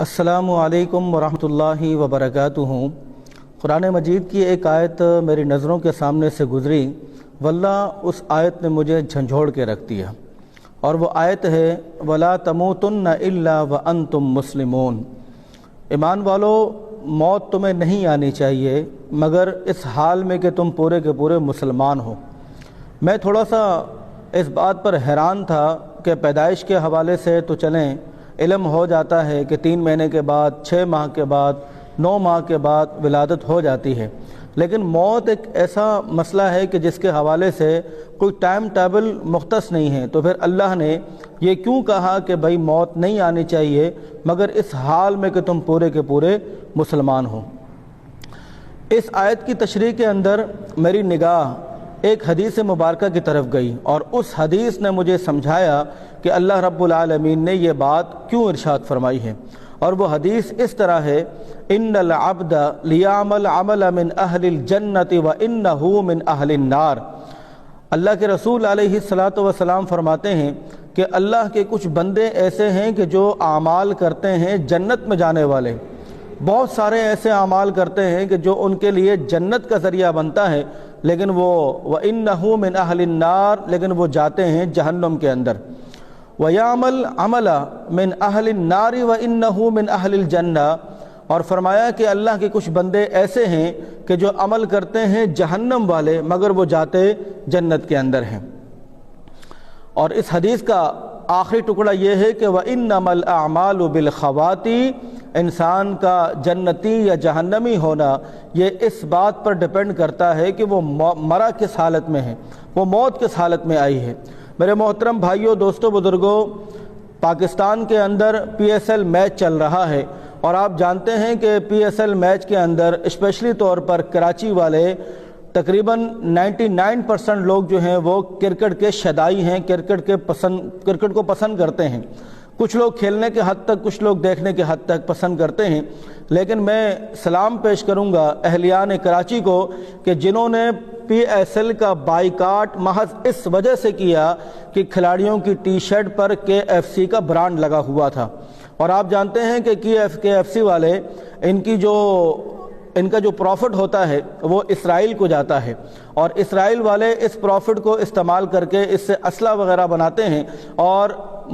السلام علیکم ورحمۃ اللہ وبرکاتہ۔ قرآن مجید کی ایک آیت میری نظروں کے سامنے سے گزری، واللہ اس آیت نے مجھے جھنجھوڑ کے رکھ دیا، اور وہ آیت ہے وَلَا تَمُوتُنَّ إِلَّا وَأَنْتُمْ مُسْلِمُونَ۔ ایمان والو، موت تمہیں نہیں آنی چاہیے مگر اس حال میں کہ تم پورے کے پورے مسلمان ہو۔ میں تھوڑا سا اس بات پر حیران تھا کہ پیدائش کے حوالے سے تو چلیں علم ہو جاتا ہے کہ 3 مہینے کے بعد، 6 ماہ کے بعد، 9 ماہ کے بعد ولادت ہو جاتی ہے، لیکن موت ایک ایسا مسئلہ ہے کہ جس کے حوالے سے کوئی ٹائم ٹیبل مختص نہیں ہے۔ تو پھر اللہ نے یہ کیوں کہا کہ بھئی موت نہیں آنی چاہیے مگر اس حال میں کہ تم پورے کے پورے مسلمان ہو؟ اس آیت کی تشریح کے اندر میری نگاہ ایک حدیث مبارکہ کی طرف گئی، اور اس حدیث نے مجھے سمجھایا کہ اللہ رب العالمین نے یہ بات کیوں ارشاد فرمائی ہے۔ اور وہ حدیث اس طرح ہے، ان العبد لیعمل عمل من اہل الجنت وانہ من اہل النار۔ اللہ کے رسول علیہ الصلوۃ فرماتے ہیں کہ اللہ کے کچھ بندے ایسے ہیں کہ جو اعمال کرتے ہیں جنت میں جانے والے، بہت سارے ایسے اعمال کرتے ہیں کہ جو ان کے لیے جنت کا ذریعہ بنتا ہے، لیکن وہ وَإِنَّهُ مِنْ أَهْلِ النَّارِ، لیکن وہ جاتے ہیں جہنم کے اندر۔ وَيَعْمَلْ عَمَلًا مِنْ أَهْلِ النَّارِ وَإِنَّهُ مِنْ أَهْلِ الْجَنَّةِ، اور فرمایا کہ اللہ کے کچھ بندے ایسے ہیں کہ جو عمل کرتے ہیں جہنم والے مگر وہ جاتے جنت کے اندر ہیں۔ اور اس حدیث کا آخری ٹکڑا یہ ہے کہ وَإِنَّمَا الْأَعْمَالُ بِالْخَوَاتِمِ، انسان کا جنتی یا جہنمی ہونا یہ اس بات پر ڈیپینڈ کرتا ہے کہ وہ مرا کس حالت میں ہے، وہ موت کس حالت میں آئی ہے۔ میرے محترم بھائیوں، دوستوں، بزرگوں، پاکستان کے اندر پی ایس ایل میچ چل رہا ہے، اور آپ جانتے ہیں کہ پی ایس ایل میچ کے اندر اسپیشلی طور پر کراچی والے تقریباً 99% لوگ جو ہیں وہ کرکٹ کے شیدائی ہیں، کرکٹ کو پسند کرتے ہیں۔ کچھ لوگ کھیلنے کے حد تک، کچھ لوگ دیکھنے کے حد تک پسند کرتے ہیں، لیکن میں سلام پیش کروں گا اہلیان کراچی کو کہ جنہوں نے پی ایس ایل کا بائیکاٹ محض اس وجہ سے کیا کہ کھلاڑیوں کی ٹی شرٹ پر کے ایف سی کا برانڈ لگا ہوا تھا۔ اور آپ جانتے ہیں کہ کے ایف سی والے ان کا جو پروفٹ ہوتا ہے وہ اسرائیل کو جاتا ہے، اور اسرائیل والے اس پروفٹ کو استعمال کر کے اس سے اسلحہ وغیرہ بناتے ہیں، اور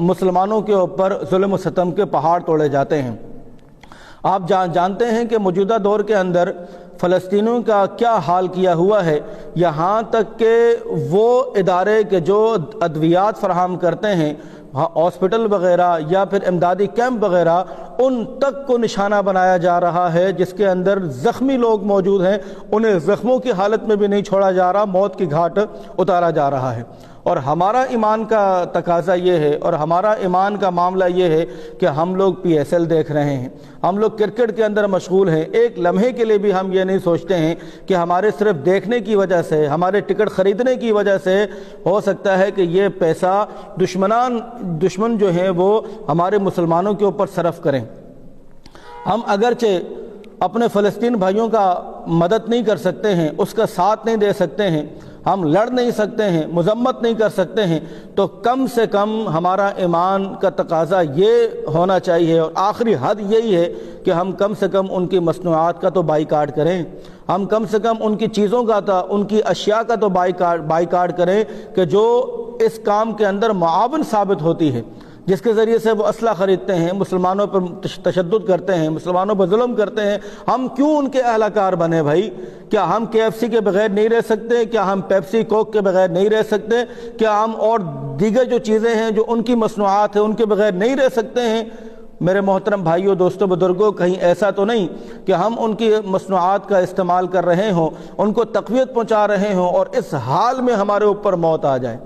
مسلمانوں کے اوپر ظلم و ستم کے پہاڑ توڑے جاتے ہیں۔ آپ جانتے ہیں کہ موجودہ دور کے اندر فلسطینیوں کا کیا حال کیا ہوا ہے، یہاں تک کہ وہ ادارے کے جو ادویات فراہم کرتے ہیں، ہاسپٹل وغیرہ یا پھر امدادی کیمپ وغیرہ، ان تک کو نشانہ بنایا جا رہا ہے جس کے اندر زخمی لوگ موجود ہیں، انہیں زخموں کی حالت میں بھی نہیں چھوڑا جا رہا، موت کی گھاٹ اتارا جا رہا ہے۔ اور ہمارا ایمان کا تقاضا یہ ہے، اور ہمارا ایمان کا معاملہ یہ ہے کہ ہم لوگ پی ایس ایل دیکھ رہے ہیں، ہم لوگ کرکٹ کے اندر مشغول ہیں۔ ایک لمحے کے لیے بھی ہم یہ نہیں سوچتے ہیں کہ ہمارے صرف دیکھنے کی وجہ سے، ہمارے ٹکٹ خریدنے کی وجہ سے ہو سکتا ہے کہ یہ پیسہ دشمن جو ہیں وہ ہمارے مسلمانوں کے اوپر صرف کریں۔ ہم اگرچہ اپنے فلسطین بھائیوں کا مدد نہیں کر سکتے ہیں، اس کا ساتھ نہیں دے سکتے ہیں، ہم لڑ نہیں سکتے ہیں، مذمت نہیں کر سکتے ہیں، تو کم سے کم ہمارا ایمان کا تقاضا یہ ہونا چاہیے، اور آخری حد یہی ہے کہ ہم کم سے کم ان کی مصنوعات کا تو بائیکاٹ کریں، ہم کم سے کم ان کی چیزوں کا تو، ان کی اشیاء کا تو بائیکاٹ کریں کہ جو اس کام کے اندر معاون ثابت ہوتی ہے، جس کے ذریعے سے وہ اسلحہ خریدتے ہیں، مسلمانوں پر تشدد کرتے ہیں، مسلمانوں پر ظلم کرتے ہیں۔ ہم کیوں ان کے اہلکار بنے بھائی؟ کیا ہم کے ایف سی کے بغیر نہیں رہ سکتے؟ کیا ہم پیپسی کوک کے بغیر نہیں رہ سکتے؟ کیا ہم اور دیگر جو چیزیں ہیں جو ان کی مصنوعات ہیں ان کے بغیر نہیں رہ سکتے ہیں؟ میرے محترم بھائیوں، دوستوں، بزرگوں، کہیں ایسا تو نہیں کہ ہم ان کی مصنوعات کا استعمال کر رہے ہوں، ان کو تقویت پہنچا رہے ہوں، اور اس حال میں ہمارے اوپر موت آ جائے،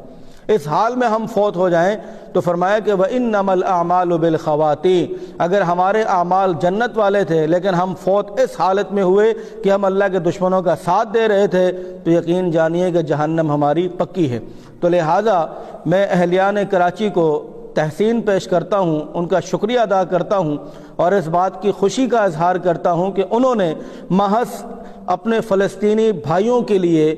اس حال میں ہم فوت ہو جائیں؟ تو فرمایا کہ وَإِنَّمَا الْأَعْمَالُ بِالْخَوَاتِمِ، اگر ہمارے اعمال جنت والے تھے لیکن ہم فوت اس حالت میں ہوئے کہ ہم اللہ کے دشمنوں کا ساتھ دے رہے تھے، تو یقین جانیے کہ جہنم ہماری پکی ہے۔ تو لہٰذا میں اہلیان کراچی کو تحسین پیش کرتا ہوں، ان کا شکریہ ادا کرتا ہوں، اور اس بات کی خوشی کا اظہار کرتا ہوں کہ انہوں نے محض اپنے فلسطینی بھائیوں کے لیے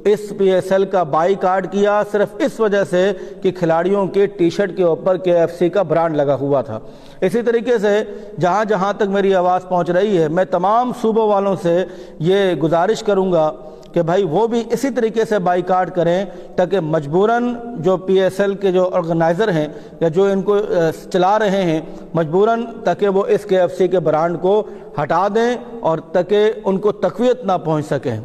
اس PSL کا بائیکاٹ کیا صرف اس وجہ سے کہ کھلاڑیوں کے ٹی شرٹ کے اوپر KFC کا برانڈ لگا ہوا تھا۔ اسی طریقے سے جہاں تک میری آواز پہنچ رہی ہے، میں تمام صوبوں والوں سے یہ گزارش کروں گا کہ بھائی وہ بھی اسی طریقے سے بائیکاٹ کریں، تاکہ مجبوراً جو PSL کے جو آرگنائزر ہیں یا جو ان کو چلا رہے ہیں مجبوراً تاکہ وہ اس KFC کے برانڈ کو ہٹا دیں اور تاکہ ان کو تقویت نہ پہنچ سکے۔